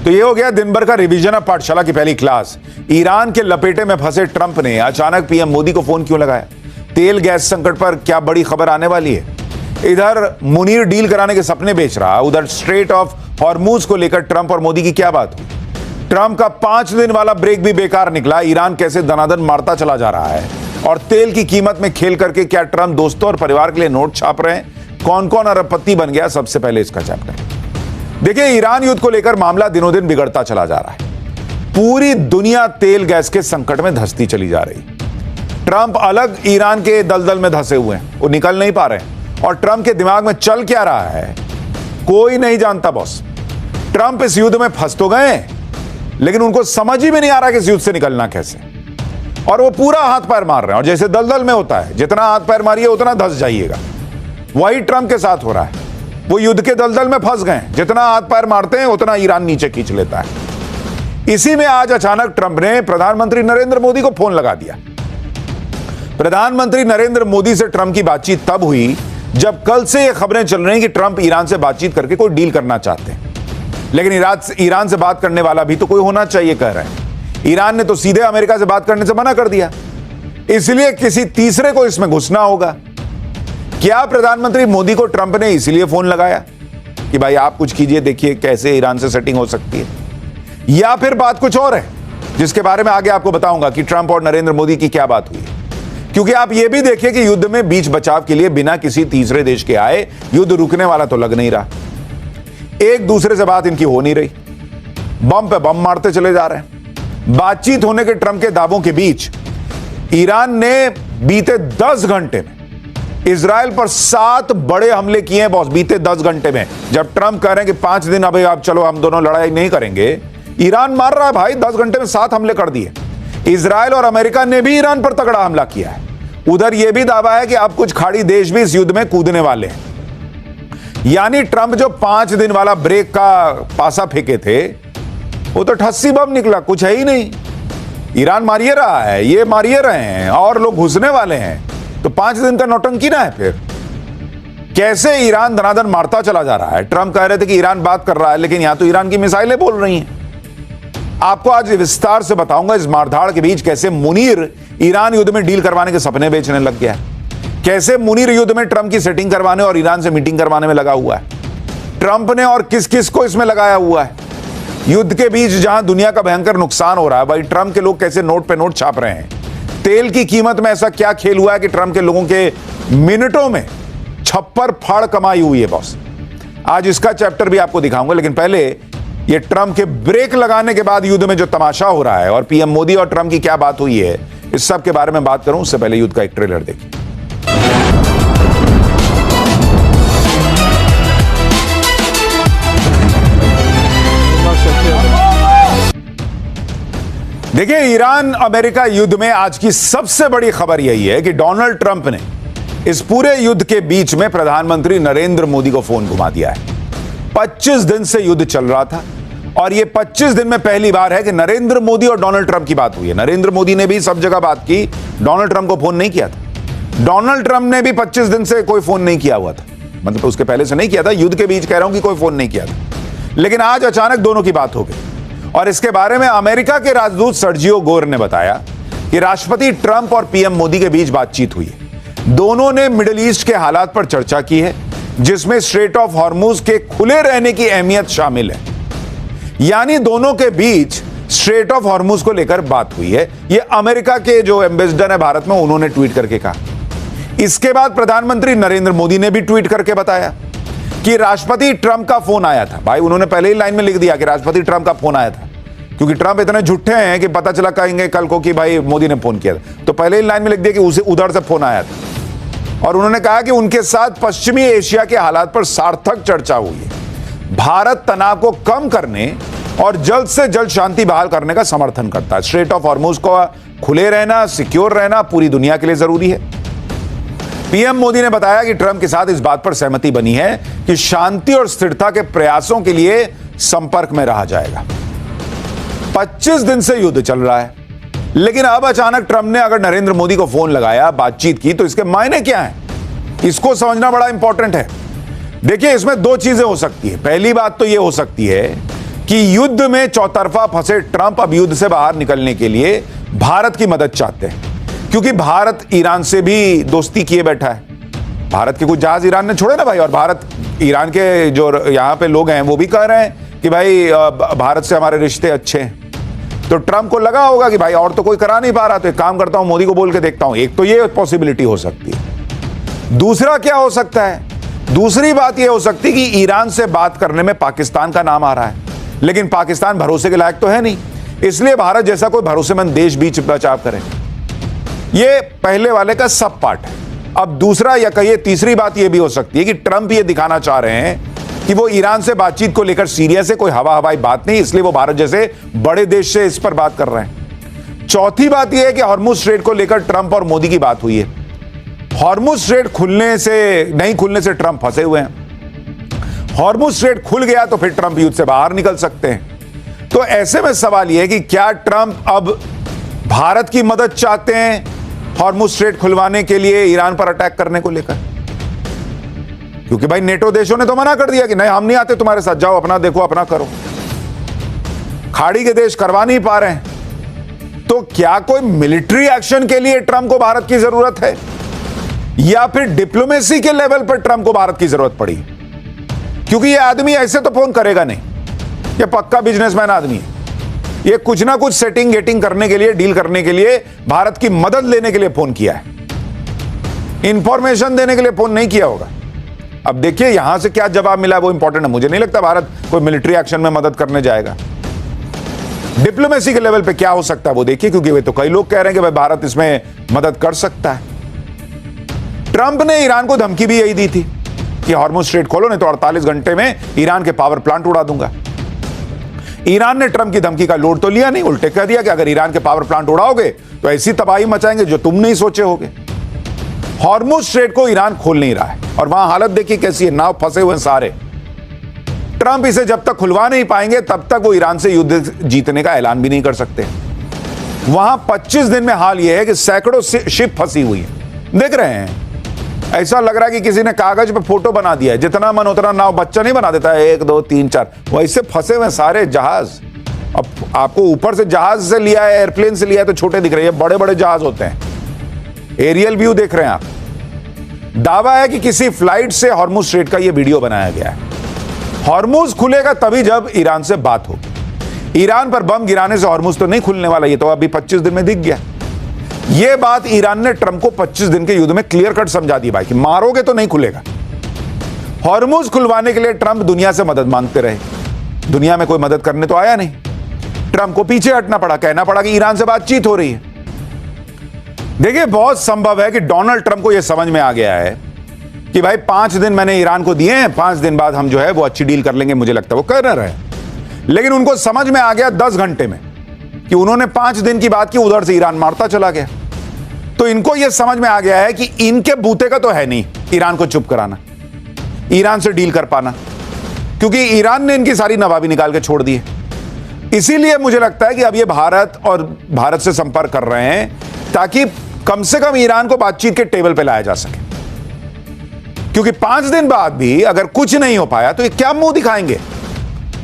तो ये हो गया दिन भर का रिवीजन ऑफ पाठशाला की पहली क्लास। ईरान के लपेटे में फंसे ट्रंप ने अचानक पीएम मोदी को फोन क्यों लगाया? तेल गैस संकट पर क्या बड़ी खबर आने वाली है? इधर मुनीर डील कराने के सपने बेच रहा, उधर स्ट्रेट ऑफ हॉर्मूज को लेकर ट्रंप और मोदी की क्या बात हुई? ट्रंप का 5 दिन वाला ब्रेक भी बेकार निकला, ईरान कैसे दनादन मारता चला जा रहा है, और तेल की कीमत में खेल करके क्या ट्रंप दोस्तों और परिवार के लिए नोट छाप रहे हैं? कौन कौन अरबपति बन गया? सबसे पहले इसका चैप्टर देखिए। ईरान युद्ध को लेकर मामला दिनों दिन बिगड़ता चला जा रहा है। पूरी दुनिया तेल गैस के संकट में धंसती चली जा रही। ट्रंप अलग ईरान के दलदल में धंसे हुए हैं, वो निकल नहीं पा रहे हैं, और ट्रंप के दिमाग में चल क्या रहा है कोई नहीं जानता बॉस। ट्रंप इस युद्ध में फंस तो गए, लेकिन उनको समझ ही में नहीं आ रहा कि इस युद्ध से निकलना कैसे, और वो पूरा हाथ पैर मार रहे हैं। और जैसे दलदल में होता है, जितना हाथ पैर मारिए उतना धंस जाइएगा, वही ट्रंप के साथ हो रहा है। वो युद्ध के दलदल में फंस गए, जितना हाथ पैर मारते हैं उतना ईरान नीचे खींच लेता है। इसी में आज अचानक ट्रंप ने प्रधानमंत्री नरेंद्र मोदी को फोन लगा दिया। प्रधानमंत्री नरेंद्र मोदी से ट्रंप की बातचीत तब हुई जब कल से ये खबरें चल रही हैं कि ट्रंप ईरान से बातचीत करके कोई डील करना चाहते हैं, लेकिन ईरान से बात करने वाला भी तो कोई होना चाहिए, कह रहे हैं। ईरान ने तो सीधे अमेरिका से बात करने से मना कर दिया, इसलिए किसी तीसरे को इसमें घुसना होगा। क्या प्रधानमंत्री मोदी को ट्रंप ने इसलिए फोन लगाया कि भाई आप कुछ कीजिए, देखिए कैसे ईरान से सेटिंग हो सकती है, या फिर बात कुछ और है जिसके बारे में आगे आपको बताऊंगा कि ट्रंप और नरेंद्र मोदी की क्या बात हुई है। क्योंकि आप यह भी देखिए कि युद्ध में बीच बचाव के लिए बिना किसी तीसरे देश के आए युद्ध रुकने वाला तो लग नहीं रहा। एक दूसरे से बात इनकी हो नहीं रही, बम पे बम मारते चले जा रहे हैं। बातचीत होने के ट्रंप के दावों के बीच ईरान ने बीते 10 घंटे में इजराइल पर 7 बड़े हमले किए हैं बॉस। बीते 10 घंटे में, जब ट्रंप कह रहे हैं कि 5 दिन अभी आप चलो हम दोनों लड़ाई नहीं करेंगे, ईरान मार रहा है भाई। 10 घंटे में 7 हमले कर दिए। इजराइल और अमेरिका ने भी ईरान पर तगड़ा हमला किया है। उधर यह भी दावा है कि अब कुछ खाड़ी देश भी इस युद्ध में कूदने वाले हैं। यानी ट्रंप जो 5 दिन वाला ब्रेक का पासा फेंके थे वो तो ठस्सी बम निकला, कुछ है ही नहीं। ईरान मारिए रहा है, ये मारिए रहे हैं, और लोग घुसने वाले हैं, तो 5 दिन का नौटंकी ना है। फिर कैसे ईरान दनादन मारता चला जा रहा है। ट्रंप कह रहे थे कि ईरान बात कर रहा है, लेकिन यहां तो ईरान की मिसाइलें बोल रही हैं। आपको आज विस्तार से बताऊंगा इस मारधाड़ के बीच कैसे मुनीर ईरान युद्ध में डील करवाने के सपने बेचने लग गया है, कैसे मुनीर युद्ध में ट्रंप की सेटिंग करवाने और ईरान से मीटिंग करवाने में लगा हुआ है। ट्रंप ने और किस किस को इसमें लगाया हुआ है। युद्ध के बीच जहां दुनिया का भयंकर नुकसान हो रहा है, भाई ट्रंप के लोग कैसे नोट पे नोट छाप रहे हैं। तेल की कीमत में ऐसा क्या खेल हुआ है कि ट्रंप के लोगों के मिनटों में छप्पर फाड़ कमाई हुई है बॉस। आज इसका चैप्टर भी आपको दिखाऊंगा, लेकिन पहले ये ट्रंप के ब्रेक लगाने के बाद युद्ध में जो तमाशा हो रहा है और पीएम मोदी और ट्रंप की क्या बात हुई है, इस सब के बारे में बात करूं उससे पहले युद्ध का एक ट्रेलर देखिए। देखिए, ईरान अमेरिका युद्ध में आज की सबसे बड़ी खबर यही है कि डोनाल्ड ट्रंप ने इस पूरे युद्ध के बीच में प्रधानमंत्री नरेंद्र मोदी को फोन घुमा दिया है। 25 दिन से युद्ध चल रहा था, और ये 25 दिन में पहली बार है कि नरेंद्र मोदी और डोनाल्ड ट्रंप की बात हुई है। नरेंद्र मोदी ने भी सब जगह बात की, डोनाल्ड ट्रंप को फोन नहीं किया था। डोनाल्ड ट्रंप ने भी 25 दिन से कोई फोन नहीं किया हुआ था, मतलब उसके पहले से नहीं किया था, युद्ध के बीच कह रहा हूं कि कोई फोन नहीं किया था। लेकिन आज अचानक दोनों की बात हो गई, और इसके बारे में अमेरिका के राजदूत सर्जियो गोर ने बताया कि राष्ट्रपति ट्रंप और पीएम मोदी के बीच बातचीत हुई है। दोनों ने मिडिल ईस्ट के हालात पर चर्चा की है, जिसमें स्ट्रेट ऑफ हॉर्मूज के खुले रहने की अहमियत शामिल है। यानी दोनों के बीच स्ट्रेट ऑफ हॉर्मूज को लेकर बात हुई है। यह अमेरिका के जो एम्बेसडर है भारत में, उन्होंने ट्वीट करके कहा। इसके बाद प्रधानमंत्री नरेंद्र मोदी ने भी ट्वीट करके बताया कि राष्ट्रपति ट्रंप का फोन आया था। भाई उन्होंने पहले ही लाइन में लिख दिया कि राष्ट्रपति ट्रंप का फोन आया था, क्योंकि ट्रंप इतने झूठे हैं कि पता चला कहेंगे कल को कि भाई मोदी ने फोन किया था, तो पहले ही लाइन में लिख दिया कि उसे उधर से फोन आया था। और उन्होंने कहा कि उनके साथ पश्चिमी एशिया के हालात पर सार्थक चर्चा हुई है। भारत तनाव को कम करने और जल्द से जल्द शांति बहाल करने का समर्थन करता है। स्ट्रेट ऑफ हॉर्मूज को खुले रहना, सिक्योर रहना पूरी दुनिया के लिए जरूरी है। पीएम मोदी ने बताया कि ट्रंप के साथ इस बात पर सहमति बनी है कि शांति और स्थिरता के प्रयासों के लिए संपर्क में रहा जाएगा। 25 दिन से युद्ध चल रहा है, लेकिन अब अचानक ट्रंप ने अगर नरेंद्र मोदी को फोन लगाया, बातचीत की, तो इसके मायने क्या हैं? इसको समझना बड़ा इंपॉर्टेंट है। देखिए, इसमें 2 चीजें हो सकती है। पहली बात तो यह हो सकती है कि युद्ध में चौतरफा फंसे ट्रंप अब युद्ध से बाहर निकलने के लिए भारत की मदद चाहते हैं, क्योंकि भारत ईरान से भी दोस्ती किए बैठा है। भारत के कुछ जहाज ईरान ने छोड़े ना भाई, और भारत ईरान के जो यहां पे लोग हैं वो भी कह रहे हैं कि भाई भारत से हमारे रिश्ते अच्छे हैं। तो ट्रंप को लगा होगा कि भाई और तो कोई करा नहीं पा रहा, तो एक काम करता हूं, मोदी को बोल के देखता हूं। एक तो ये पॉसिबिलिटी हो सकती है। दूसरा क्या हो सकता है, दूसरी बात यह हो सकती है कि ईरान से बात करने में पाकिस्तान का नाम आ रहा है, लेकिन पाकिस्तान भरोसे के लायक तो है नहीं, इसलिए भारत जैसा कोई भरोसेमंद देश बीच बचाव करे। यह पहले वाले का सब पार्ट है। अब दूसरा या कहिए तीसरी बात यह भी हो सकती है कि ट्रंप ये दिखाना चाह रहे हैं कि वो ईरान से बातचीत को लेकर सीरियस है, कोई हवाई बात नहीं, इसलिए वो भारत जैसे बड़े देश से इस पर बात कर रहे हैं। चौथी बात यह है कि हॉर्मुज स्ट्रेट को लेकर ट्रंप और मोदी की बात हुई है। हॉर्मुज स्ट्रेट खुलने से नहीं खुलने से ट्रंप फंसे हुए हैं। हॉर्मुज स्ट्रेट खुल गया तो फिर ट्रंप युद्ध से बाहर निकल सकते हैं। तो ऐसे में सवाल यह है कि क्या ट्रंप अब भारत की मदद चाहते हैं हॉर्मुज स्ट्रेट खुलवाने के लिए ईरान पर अटैक करने को लेकर? क्योंकि भाई नेटो देशों ने तो मना कर दिया कि नहीं, हम नहीं आते तुम्हारे साथ, जाओ अपना देखो, अपना करो। खाड़ी के देश करवा नहीं पा रहे हैं। तो क्या कोई मिलिट्री एक्शन के लिए ट्रंप को भारत की जरूरत है, या फिर डिप्लोमेसी के लेवल पर ट्रंप को भारत की जरूरत पड़ी? क्योंकि यह आदमी ऐसे तो फोन करेगा नहीं, यह पक्का बिजनेसमैन आदमी है। यह कुछ ना कुछ सेटिंग गेटिंग करने के लिए, डील करने के लिए, भारत की मदद लेने के लिए फोन किया है, इंफॉर्मेशन देने के लिए फोन नहीं किया होगा। अब देखिए यहां से क्या जवाब मिला वो इंपॉर्टेंट है। मुझे नहीं लगता भारत कोई मिलिट्री एक्शन में मदद करने जाएगा। डिप्लोमेसी के लेवल पे क्या हो सकता है वो देखिए, क्योंकि वे तो कई लोग कह रहे हैं कि भाई भारत इसमें मदद कर सकता है। ट्रंप ने ईरान को धमकी भी यही दी थी कि हॉर्मुज स्ट्रेट खोलो, नहीं तो 48 घंटे में ईरान के पावर प्लांट उड़ा दूंगा। ईरान ने ट्रंप की धमकी का लोड तो लिया नहीं, उल्टे कह दिया कि अगर ईरान के पावर प्लांट उड़ाओगे तो ऐसी तबाही मचाएंगे जो तुम नहीं सोचे होगे। हॉर्मुज स्ट्रेट को ईरान खोल नहीं रहा है, और वहां हालत देखिए कैसी है, नाव फंसे हुए सारे। ट्रंप इसे जब तक खुलवा नहीं पाएंगे तब तक वो ईरान से युद्ध जीतने का ऐलान भी नहीं कर सकते। वहां 25 दिन में हाल यह है कि सैकड़ों शिप फंसी हुई है। देख रहे हैं, ऐसा लग रहा है कि किसी ने कागज पे फोटो बना दिया है, जितना मन उतना नाव बच्चा नहीं बना देता है, 1 2 3 4, वैसे फंसे हुए सारे जहाज। अब आपको ऊपर से जहाज से लिया है, एयरप्लेन से लिया है तो छोटे दिख रहे हैं, बड़े बड़े जहाज होते हैं। एरियल व्यू देख रहे हैं आप। दावा है कि किसी फ्लाइट से हॉर्मुज स्ट्रेट का यह वीडियो बनाया गया है। हॉर्मुज खुलेगा तभी जब ईरान से बात होगी। ईरान पर बम गिराने से हॉर्मुज तो नहीं खुलने वाला, ये तो अभी 25 दिन में दिख गया। यह बात ईरान ने ट्रंप को 25 दिन के युद्ध में क्लियर कट समझा दी भाई, कि मारोगे तो नहीं खुलेगा। हॉर्मुज खुलवाने के लिए ट्रंप दुनिया से मदद मांगते रहे, दुनिया में कोई मदद करने तो आया नहीं। ट्रंप को पीछे हटना पड़ा, कहना पड़ा कि ईरान से बातचीत हो रही है। देखिए बहुत संभव है कि डोनाल्ड ट्रंप को यह समझ में आ गया है कि भाई 5 दिन मैंने ईरान को दिए हैं, 5 दिन बाद हम जो है वो अच्छी डील कर लेंगे, मुझे लगता है वो कर रहे हैं। लेकिन उनको समझ में आ गया 10 घंटे में कि उन्होंने 5 दिन की बात की, उधर से ईरान मारता चला गया। तो इनको यह समझ में आ गया है कि इनके बूते का तो है नहीं ईरान को चुप कराना, ईरान से डील कर पाना, क्योंकि ईरान ने इनकी सारी नवाबी निकाल के छोड़ दी है। इसीलिए मुझे लगता है कि अब ये भारत से संपर्क कर रहे हैं ताकि कम से कम ईरान को बातचीत के टेबल पे लाया जा सके। क्योंकि 5 दिन बाद भी अगर कुछ नहीं हो पाया तो ये क्या मुंह दिखाएंगे?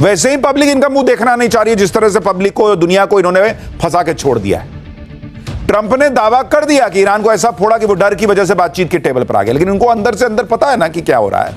वैसे ही पब्लिक इनका मुंह देखना नहीं चाह रही है, जिस तरह से पब्लिक को, दुनिया को इन्होंने फंसा के छोड़ दिया है। ट्रंप ने दावा कर दिया कि ईरान को ऐसा फोड़ा कि वो डर की वजह से बातचीत के टेबल पर आ गया, लेकिन उनको अंदर से अंदर पता है ना कि क्या हो रहा है।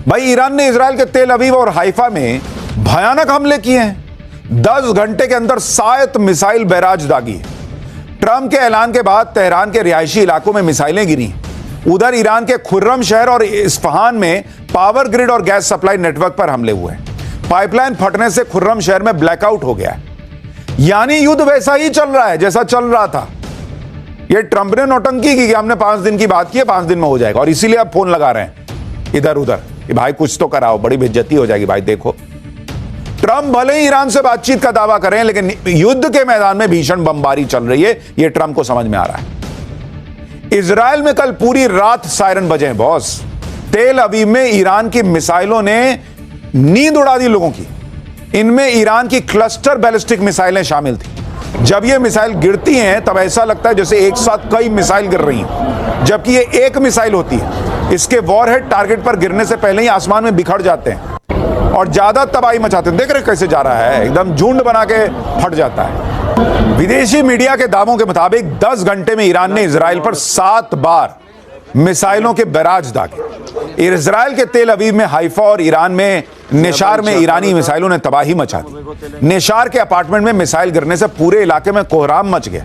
भाई ईरान ने इजराइल के तेल अवीव और हाइफा में भयानक हमले किए हैं। 10 घंटे के अंदर 7 मिसाइल बैराज दागी। ट्रंप के ऐलान के बाद तेहरान के रिहायशी इलाकों में मिसाइलें गिरी। उधर ईरान के खुर्रम शहर और इस्फहान में पावर ग्रिड और गैस सप्लाई नेटवर्क पर हमले हुए। पाइपलाइन फटने से खुर्रम शहर में ब्लैकआउट हो गया। यानी युद्ध वैसा ही चल रहा है जैसा चल रहा था। ये ट्रंप ने नौटंकी की कि हमने 5 दिन की बात की है, 5 दिन में हो जाएगा, और इसीलिए आप फोन लगा रहे हैं इधर उधर कि भाई कुछ तो कराओ, बड़ी बेइज्जती हो जाएगी। भाई देखो, ट्रंप भले ही ईरान से बातचीत का दावा करें, लेकिन युद्ध के मैदान में भीषण बमबारी चल रही है, यह ट्रंप को समझ में आ रहा है। इजराइल में कल पूरी रात सायरन बजे हैं बॉस। तेल अवीव में ईरान की मिसाइलों ने नींद उड़ा दी लोगों की। इनमें ईरान की क्लस्टर बैलिस्टिक मिसाइलें शामिल थी। जब ये मिसाइल गिरती हैं तब ऐसा लगता है जैसे एक साथ कई मिसाइल गिर रही हैं, जबकि ये एक मिसाइल होती है। इसके वॉरहेड टारगेट पर गिरने से पहले ही आसमान में बिखर जाते हैं और ज्यादा तबाही मचाते हैं। देख रहे कैसे जा रहा है, एकदम झुंड बना के फट जाता है। विदेशी मीडिया के दावों के मुताबिक 10 घंटे में ईरान ने इजराइल पर 7 बार मिसाइलों के बैराज दागे। इजराइल के तेल अवीव में, हाइफा और ईरान में नेशार में ईरानी मिसाइलों ने तबाही मचा दी। नेशार के अपार्टमेंट में मिसाइल गिरने से पूरे इलाके में कोहराम मच गया।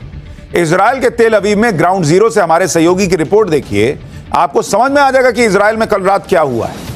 इजराइल के तेल अवीव में ग्राउंड जीरो से हमारे सहयोगी की रिपोर्ट देखिए, आपको समझ में आ जाएगा कि इजराइल में कल रात क्या हुआ है।